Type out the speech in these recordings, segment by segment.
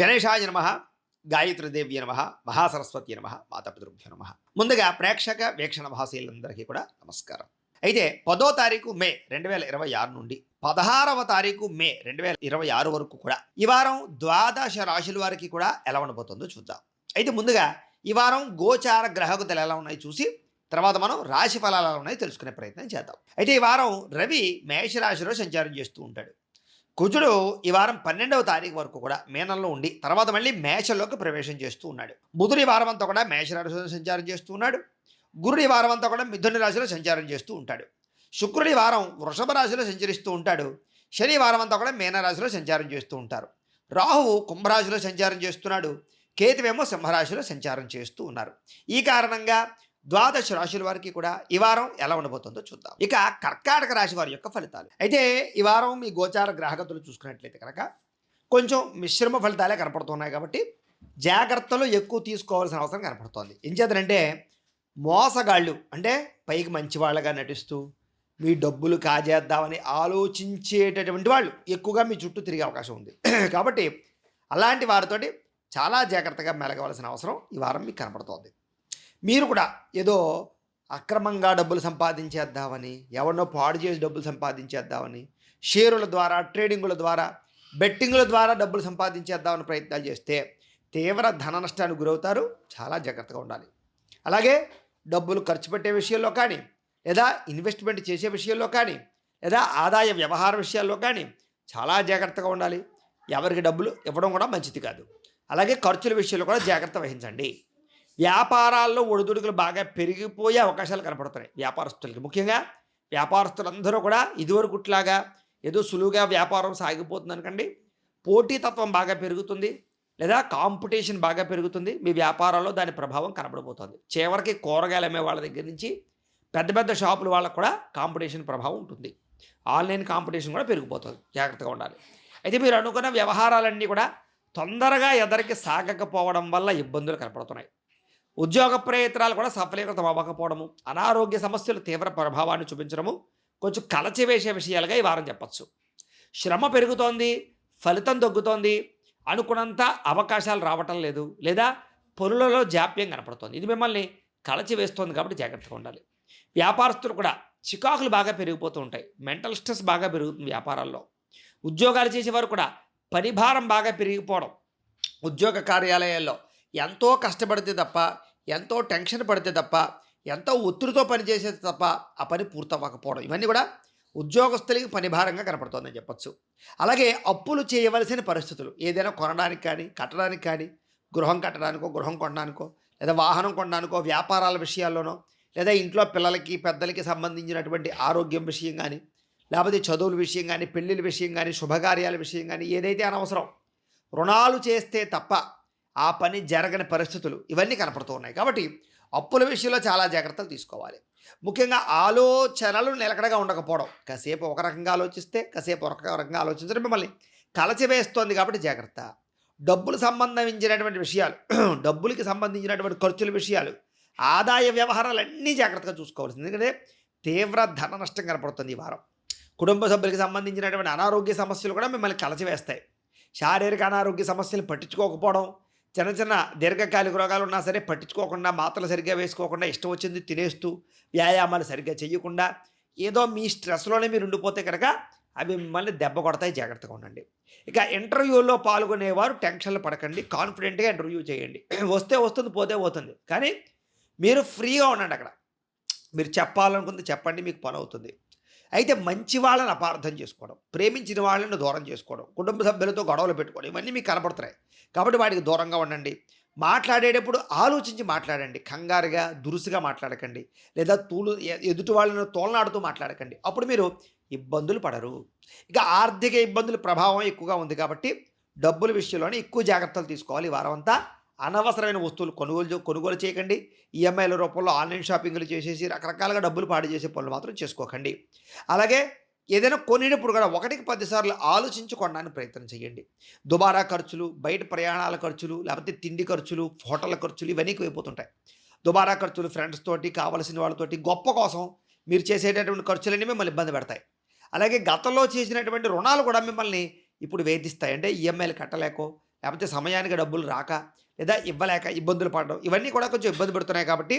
గణేశాయ నమః, గాయత్రీదేవ్యై నమః, మహాసరస్వతి నమః, మాతాపితృభ్యో నమః. ముందుగా ప్రేక్షక వీక్షణ మహాశీలందరికీ కూడా నమస్కారం. అయితే 10వ తారీఖు మే 2026 నుండి 16వ తారీఖు మే 2026 వరకు కూడా ఈ వారం ద్వాదశ రాశుల వారికి కూడా ఎలా ఉండబోతుందో చూద్దాం. అయితే ముందుగా ఈ వారం గోచార గ్రహగతులు ఎలా ఉన్నాయి చూసి తర్వాత మనం రాశి ఫలాలు ఎలా ఉన్నాయో తెలుసుకునే ప్రయత్నం చేద్దాం. అయితే ఈ వారం రవి మేషరాశిలో సంచారం చేస్తూ ఉంటాడు. కుజుడు ఈ వారం 12వ తారీఖు వరకు కూడా మీనంలో ఉండి తర్వాత మళ్ళీ మేషంలోకి ప్రవేశం చేస్తూ ఉన్నాడు. బుధుడు ఈ వారం అంతా కూడా మేషరాశిలో సంచారం చేస్తూ ఉన్నాడు. గురుడు ఈ వారం అంతా కూడా మిథున రాశిలో సంచారం చేస్తూ ఉంటాడు. శుక్రుడు ఈ వారం వృషభ రాశిలో సంచరిస్తూ ఉంటాడు. శని వారం అంతా కూడా మీనరాశిలో సంచారం చేస్తూ ఉంటారు. రాహువు కుంభరాశిలో సంచారం చేస్తున్నాడు. కేతువేమో సింహరాశిలో సంచారం చేస్తూ ఉన్నారు. ఈ కారణంగా ద్వాదశ రాశుల వారికి కూడా ఈ వారం ఎలా ఉండబోతుందో చూద్దాం. ఇక కర్కాటక రాశి వారి యొక్క ఫలితాలు. అయితే ఈ వారం మీ గోచార గ్రహగతులు చూసుకున్నట్లయితే కనుక కొంచెం మిశ్రమ ఫలితాలే కనపడుతున్నాయి కాబట్టి జాగ్రత్తలు ఎక్కువ తీసుకోవాల్సిన అవసరం కనపడుతోంది. ఏం చేద్దంటే మోసగాళ్ళు అంటే పైకి మంచి వాళ్ళగా నటిస్తూ మీ డబ్బులు కాజేద్దామని ఆలోచించేటటువంటి వాళ్ళు ఎక్కువగా మీ చుట్టూ తిరిగే అవకాశం ఉంది. కాబట్టి అలాంటి వారితోటి చాలా జాగ్రత్తగా మెలగవలసిన అవసరం ఈ వారం మీకు కనపడుతోంది. మీరు కూడా ఏదో అక్రమంగా డబ్బులు సంపాదించేద్దామని ఎవరినో పాడు చేసి డబ్బులు సంపాదించేద్దామని షేరుల ద్వారా ట్రేడింగుల ద్వారా బెట్టింగుల ద్వారా డబ్బులు సంపాదించేద్దామని ప్రయత్నాలు చేస్తే తీవ్ర ధన నష్టానికి గురవుతారు. చాలా జాగ్రత్తగా ఉండాలి. అలాగే డబ్బులు ఖర్చు పెట్టే విషయంలో కానీ లేదా ఇన్వెస్ట్మెంట్ చేసే విషయంలో కానీ లేదా ఆదాయ వ్యవహార విషయాల్లో కానీ చాలా జాగ్రత్తగా ఉండాలి. ఎవరికి డబ్బులు ఇవ్వడం కూడా మంచిది కాదు. అలాగే ఖర్చుల విషయంలో కూడా జాగ్రత్త వహించండి. వ్యాపారాల్లో ఒడిదుడుకులు బాగా పెరిగిపోయే అవకాశాలు కనపడుతున్నాయి వ్యాపారస్తులకి. ముఖ్యంగా వ్యాపారస్తులందరూ కూడా ఇదివరకుట్లాగా ఏదో సులువుగా వ్యాపారం సాగిపోతుంది అనకండి. పోటీతత్వం బాగా పెరుగుతుంది లేదా కాంపిటీషన్ బాగా పెరుగుతుంది. మీ వ్యాపారాల్లో దాని ప్రభావం కనబడబోతుంది. చివరికి కూరగాయలు అమ్మే వాళ్ళ దగ్గర నుంచి పెద్ద పెద్ద షాపుల వాళ్ళకు కూడా కాంపిటీషన్ ప్రభావం ఉంటుంది. ఆన్లైన్ కాంపిటీషన్ కూడా పెరిగిపోతుంది. జాగ్రత్తగా ఉండాలి. అయితే మీరు అనుకున్న వ్యవహారాలన్నీ కూడా తొందరగా ఎదరికి సాగకపోవడం వల్ల ఇబ్బందులు కనపడుతున్నాయి. ఉద్యోగ ప్రయత్నాలు కూడా సఫలీకృతం అవ్వకపోవడము, అనారోగ్య సమస్యలు తీవ్ర ప్రభావాన్ని చూపించడము కొంచెం కలచివేసే విషయాలుగా ఈ వారం చెప్పచ్చు. శ్రమ పెరుగుతోంది, ఫలితం తగ్గుతోంది, అనుకున్నంత అవకాశాలు రావటం లేదు లేదా పనులలో జాప్యం కనపడుతోంది. ఇది మిమ్మల్ని కలచివేస్తోంది కాబట్టి జాగ్రత్తగా ఉండాలి. వ్యాపారస్తులు కూడా చికాకులు బాగా పెరిగిపోతూ ఉంటాయి. మెంటల్ స్ట్రెస్ బాగా పెరుగుతుంది వ్యాపారాల్లో. ఉద్యోగాలు చేసేవారు కూడా పనిభారం బాగా పెరిగిపోవడం, ఉద్యోగ కార్యాలయాల్లో ఎంతో కష్టపడితే తప్ప ఎంతో టెన్షన్ పడితే తప్ప ఎంతో ఒత్తిడితో పనిచేసేది తప్ప ఆ పని పూర్తవ్వకపోవడం ఇవన్నీ కూడా ఉద్యోగస్తులకి పనిభారంగా కనపడుతోందని చెప్పచ్చు. అలాగే అప్పులు చేయవలసిన పరిస్థితులు ఏదైనా కొనడానికి కానీ కట్టడానికి కానీ గృహం కట్టడానికో గృహం కొనడానికో లేదా వాహనం కొనడానికో వ్యాపారాల విషయాల్లోనో లేదా ఇంట్లో పిల్లలకి పెద్దలకి సంబంధించినటువంటి ఆరోగ్యం విషయం కానీ లేకపోతే చదువుల విషయం కానీ పెళ్ళిళ్ళ విషయం కానీ శుభకార్యాల విషయం కానీ ఏదైతే అనవసరం రుణాలు చేస్తే తప్ప ఆ పని జరగని పరిస్థితులు ఇవన్నీ కనపడుతూ ఉన్నాయి. కాబట్టి అప్పుల విషయంలో చాలా జాగ్రత్తలు తీసుకోవాలి. ముఖ్యంగా ఆలోచనలు నిలకడగా ఉండకపోవడం, కాసేపు ఒక రకంగా ఆలోచిస్తే కాసేపు ఒక రకంగా ఆలోచించడం మిమ్మల్ని కలచివేస్తోంది. కాబట్టి జాగ్రత్త. డబ్బులు సంబంధించినటువంటి విషయాలు డబ్బులకి సంబంధించినటువంటి ఖర్చుల విషయాలు ఆదాయ వ్యవహారాలన్నీ జాగ్రత్తగా చూసుకోవాల్సింది. ఎందుకంటే తీవ్ర ధన నష్టం కనపడుతుంది ఈ వారం. కుటుంబ సభ్యులకి సంబంధించినటువంటి అనారోగ్య సమస్యలు కూడా మిమ్మల్ని కలచివేస్తాయి. శారీరక అనారోగ్య సమస్యలు పట్టించుకోకపోవడం, చిన్న చిన్న దీర్ఘకాలిక రోగాలు ఉన్నా సరే పట్టించుకోకుండా మాత్రలు సరిగ్గా వేసుకోకుండా ఇష్టం వచ్చింది తినేస్తూ వ్యాయామాలు సరిగ్గా చేయకుండా ఏదో మీ స్ట్రెస్లోనే మీరు ఉండిపోతే కనుక అవి మిమ్మల్ని దెబ్బ కొడతాయి. జాగ్రత్తగా ఉండండి. ఇక ఇంటర్వ్యూలో పాల్గొనేవారు టెన్షన్లు పడకండి. కాన్ఫిడెంట్గా ఇంటర్వ్యూ చేయండి. వస్తే వస్తుంది, పోతే పోతుంది. కానీ మీరు ఫ్రీగా ఉండండి. అక్కడ మీరు చెప్పాలనుకుంది చెప్పండి, మీకు పని అవుతుంది. అయితే మంచి వాళ్ళని అపార్థం చేసుకోవడం, ప్రేమించిన వాళ్ళని దూరం చేసుకోవడం, కుటుంబ సభ్యులతో గొడవలు పెట్టుకోవడం ఇవన్నీ మీకు కనపడుతున్నాయి. కాబట్టి వాటికి దూరంగా ఉండండి. మాట్లాడేటప్పుడు ఆలోచించి మాట్లాడండి. కంగారుగా దురుసుగా మాట్లాడకండి లేదా ఎదుటి వాళ్ళని తోలనాడుతూ మాట్లాడకండి. అప్పుడు మీరు ఇబ్బందులు పడరు. ఇక ఆర్థిక ఇబ్బందుల ప్రభావం ఎక్కువగా ఉంది కాబట్టి డబ్బుల విషయంలోనే ఎక్కువ జాగ్రత్తలు తీసుకోవాలి. ఈ వారం అంతా అనవసరమైన వస్తువులు కొనుగోలు చేయకండి. ఈఎంఐల రూపంలో ఆన్లైన్ షాపింగ్లు చేసేసి రకరకాలుగా డబ్బులు పాడు చేసే పనులు మాత్రం చేసుకోకండి. అలాగే ఏదైనా కొనేటప్పుడు కూడా 1-10 సార్లు ఆలోచించి కొనడానికి ప్రయత్నం చేయండి. దుబారా ఖర్చులు, బయట ప్రయాణాల ఖర్చులు లేకపోతే తిండి ఖర్చులు, హోటళ్ళ ఖర్చులు ఇవన్నీ ఎక్కువైపోతుంటాయి. దుబారా ఖర్చులు ఫ్రెండ్స్ తోటి కావలసిన వాళ్ళతోటి గొప్ప కోసం మీరు చేసేటటువంటి ఖర్చులన్నీ మిమ్మల్ని ఇబ్బంది పెడతాయి. అలాగే గతంలో చేసినటువంటి రుణాలు కూడా మిమ్మల్ని ఇప్పుడు వేధిస్తాయి. అంటే ఈఎంఐలు కట్టలేకో లేకపోతే సమయానికి డబ్బులు రాక, లేదా ఇవ్వలేక ఇబ్బందులు పడడం, ఇవన్నీ కూడా కొంచెం ఇబ్బంది పెడుతున్నాయి కాబట్టి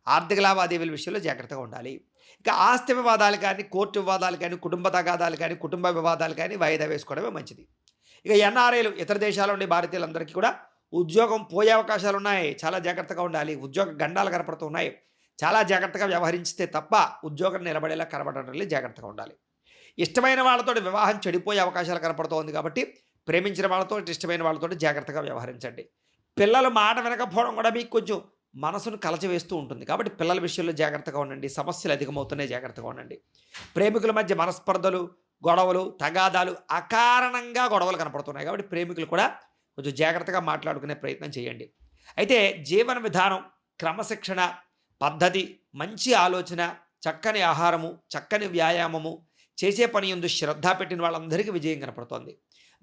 ఆర్థిక లావాదేవీల విషయంలో జాగ్రత్తగా ఉండాలి. ఇక ఆస్తి వివాదాలు కానీ, కోర్టు వివాదాలు కానీ, కుటుంబ తగాదాలు కానీ, కుటుంబ వివాదాలు కానీ వాయిదా వేసుకోవడమే మంచిది. ఇక ఎన్ఆర్ఐలు ఇతర దేశాల నుండి భారతీయులందరికీ కూడా ఉద్యోగం పోయే అవకాశాలు ఉన్నాయి. చాలా జాగ్రత్తగా ఉండాలి. ఉద్యోగ గండాలు కనపడుతున్నాయి. చాలా జాగ్రత్తగా వ్యవహరించితే తప్ప ఉద్యోగం నిలబడేలా కనబడటం లేదు. జాగ్రత్తగా ఉండాలి. ఇష్టమైన వాళ్ళతో వివాహం చెడిపోయే అవకాశాలు కనపడుతోంది కాబట్టి ప్రేమించిన వాళ్ళతో, ఇష్టమైన వాళ్ళతో జాగ్రత్తగా వ్యవహరించండి. పిల్లలు మాట వినకపోవడం కూడా మీకు కొంచెం మనసును కలచవేస్తూ ఉంటుంది. కాబట్టి పిల్లల విషయంలో జాగ్రత్తగా ఉండండి. సమస్యలు అధికమవుతున్నాయి, జాగ్రత్తగా ఉండండి. ప్రేమికుల మధ్య మనస్పర్ధలు, గొడవలు, తగాదాలు, అకారణంగా గొడవలు కనపడుతున్నాయి. కాబట్టి ప్రేమికులు కూడా కొంచెం జాగ్రత్తగా మాట్లాడుకునే ప్రయత్నం చేయండి. అయితే జీవన విధానం, క్రమశిక్షణ, పద్ధతి, మంచి ఆలోచన, చక్కని ఆహారము, చక్కని వ్యాయామము, చేసే పని యందు శ్రద్ధ పెట్టిన వాళ్ళందరికీ విజయం కనపడుతోంది.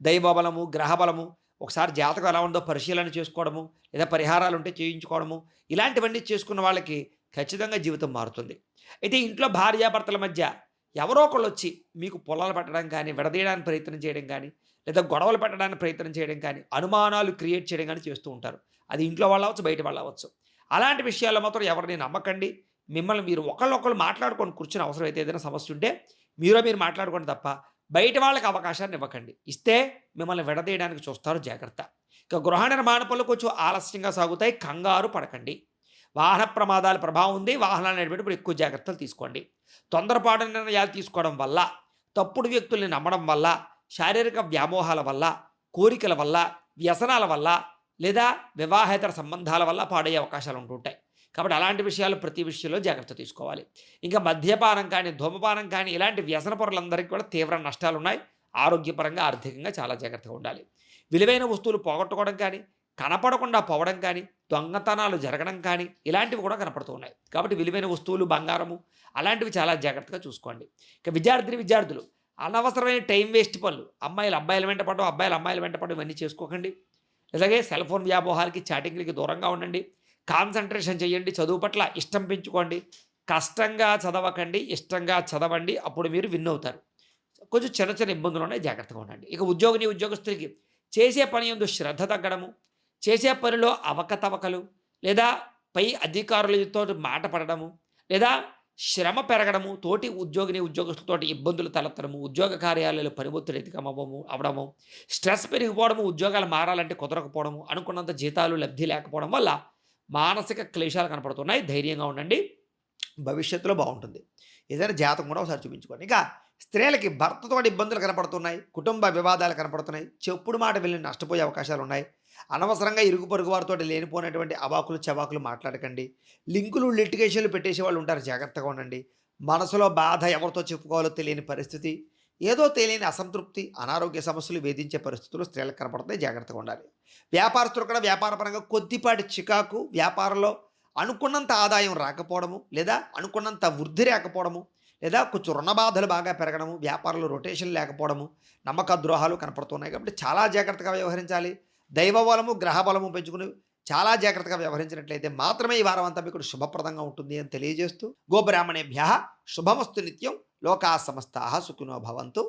దైవబలము, గ్రహబలము, ఒకసారి జాతకం ఎలా ఉందో పరిశీలన చేసుకోవడము, లేదా పరిహారాలు ఉంటే చేయించుకోవడము, ఇలాంటివన్నీ చేసుకున్న వాళ్ళకి ఖచ్చితంగా జీవితం మారుతుంది. అయితే ఇంట్లో భార్యాభర్తల మధ్య ఎవరో ఒకళ్ళు వచ్చి మీకు పొలాలు పెట్టడం కానీ, విడదీయడానికి ప్రయత్నం చేయడం కానీ, లేదా గొడవలు పెట్టడానికి ప్రయత్నం చేయడం కానీ, అనుమానాలు క్రియేట్ చేయడం కానీ చేస్తూ ఉంటారు. అది ఇంట్లో వాళ్ళు అవ్వచ్చు, బయట వాళ్ళు అవ్వచ్చు. అలాంటి విషయాల్లో మాత్రం ఎవరిని నమ్మకండి. మిమ్మల్ని మీరు ఒకళ్ళొకళ్ళు మాట్లాడుకొని కూర్చుని అవసరం అయితే ఏదైనా సమస్య ఉంటే మీరు మాట్లాడుకోండి తప్ప బయట వాళ్ళకి అవకాశాన్ని ఇవ్వకండి. ఇస్తే మిమ్మల్ని విడదీయడానికి చూస్తారు, జాగ్రత్త. ఇక గృహ నిర్మాణ పనులు కొంచెం ఆలస్యంగా సాగుతాయి, కంగారు పడకండి. వాహన ప్రమాదాల ప్రభావం ఉంది. వాహనాలు నడిపేటప్పుడు ఎక్కువ జాగ్రత్తలు తీసుకోండి. తొందరపాటు నిర్ణయాలు తీసుకోవడం వల్ల, తప్పుడు వ్యక్తుల్ని నమ్మడం వల్ల, శారీరక వ్యామోహాల వల్ల, కోరికల వల్ల, వ్యసనాల వల్ల, లేదా వివాహేతర సంబంధాల వల్ల పాడయ్యే అవకాశాలు ఉంటుంటాయి. కాబట్టి అలాంటి విషయాలు ప్రతి విషయంలో జాగ్రత్త తీసుకోవాలి. ఇంకా మద్యపానం కానీ, ధూమపానం కానీ ఇలాంటి వ్యసన పరులందరికీ కూడా తీవ్ర నష్టాలు ఉన్నాయి. ఆరోగ్యపరంగా, ఆర్థికంగా చాలా జాగ్రత్తగా ఉండాలి. విలువైన వస్తువులు పోగొట్టుకోవడం కానీ, కనపడకుండా పోవడం కానీ, దొంగతనాలు జరగడం కానీ ఇలాంటివి కూడా కనపడుతూ ఉన్నాయి. కాబట్టి విలువైన వస్తువులు, బంగారము అలాంటివి చాలా జాగ్రత్తగా చూసుకోండి. ఇక విద్యార్థులు అనవసరమైన టైం వేస్ట్ పనులు, అమ్మాయిలు అబ్బాయిల వెంట పడడం, అబ్బాయిలు అమ్మాయిల వెంట పడడం ఇవన్నీ చేసుకోకండి. అలాగే సెల్ ఫోన్ వ్యామోహాలకి, చాటింగ్లకి దూరంగా ఉండండి. కాన్సంట్రేషన్ చేయండి. చదువు పట్ల ఇష్టం పెంచుకోండి. కష్టంగా చదవకండి, ఇష్టంగా చదవండి. అప్పుడు మీరు విన్ అవుతారు. కొంచెం చిన్న చిన్న ఇబ్బందులు ఉన్నాయి, జాగ్రత్తగా ఉండండి. ఇక ఉద్యోగస్తులకి చేసే పని యందు శ్రద్ధ తగ్గడము, చేసే పనిలో అవకతవకలు, లేదా పై అధికారులతో మాట పడడము, లేదా శ్రమ పెరగడము, తోటి ఉద్యోగస్తులతో ఇబ్బందులు తలెత్తడము, ఉద్యోగ కార్యాలయాలు పని ఒత్తిడి అవడము, స్ట్రెస్ పెరిగిపోవడము, ఉద్యోగాలు మారాలంటే కుదరకపోవడము, అనుకున్నంత జీతాలు లబ్ధి లేకపోవడం వల్ల మానసిక క్లేశాలు కనపడుతున్నాయి. ధైర్యంగా ఉండండి, భవిష్యత్తులో బాగుంటుంది. ఏదైనా జాతకం కూడా ఒకసారి చూపించుకోండి. ఇక స్త్రీలకి భర్తతో ఇబ్బందులు కనపడుతున్నాయి, కుటుంబ వివాదాలు కనపడుతున్నాయి, చెప్పుడు మాట వెళ్ళి నష్టపోయే అవకాశాలు ఉన్నాయి. అనవసరంగా ఇరుగు పొరుగు వారితో లేనిపోయినటువంటి అవాకులు చవాకులు మాట్లాడకండి. లింకులు, లిటిగేషన్లు పెట్టేసే వాళ్ళు ఉంటారు, జాగ్రత్తగా ఉండండి. మనసులో బాధ ఎవరితో చెప్పుకోవాలో తెలియని పరిస్థితి, ఏదో తెలియని అసంతృప్తి, అనారోగ్య సమస్యలు వేధించే పరిస్థితులు స్త్రీలకు కనపడుతున్నాయి, జాగ్రత్తగా ఉండాలి. వ్యాపారస్తులు కూడా వ్యాపారపరంగా కొద్దిపాటి చికాకు, వ్యాపారంలో అనుకున్నంత ఆదాయం రాకపోవడము, లేదా అనుకున్నంత వృద్ధి రాకపోవడము, లేదా కొంచెం రుణ బాధలు బాగా పెరగడము, వ్యాపారంలో రొటేషన్ లేకపోవడము, నమ్మక ద్రోహాలు కనపడుతున్నాయి. కాబట్టి చాలా జాగ్రత్తగా వ్యవహరించాలి. దైవబలము, గ్రహబలము పెంచుకుని చాలా జాగ్రత్తగా వ్యవహరించినట్లయితే మాత్రమే ఈ వారం అంతా మీకు శుభప్రదంగా ఉంటుంది అని తెలియజేస్తూ, గోబ్రాహ్మణేభ్యః శుభమస్తు నిత్యం. లోకా సమస్తాః సుఖినో భవంతు.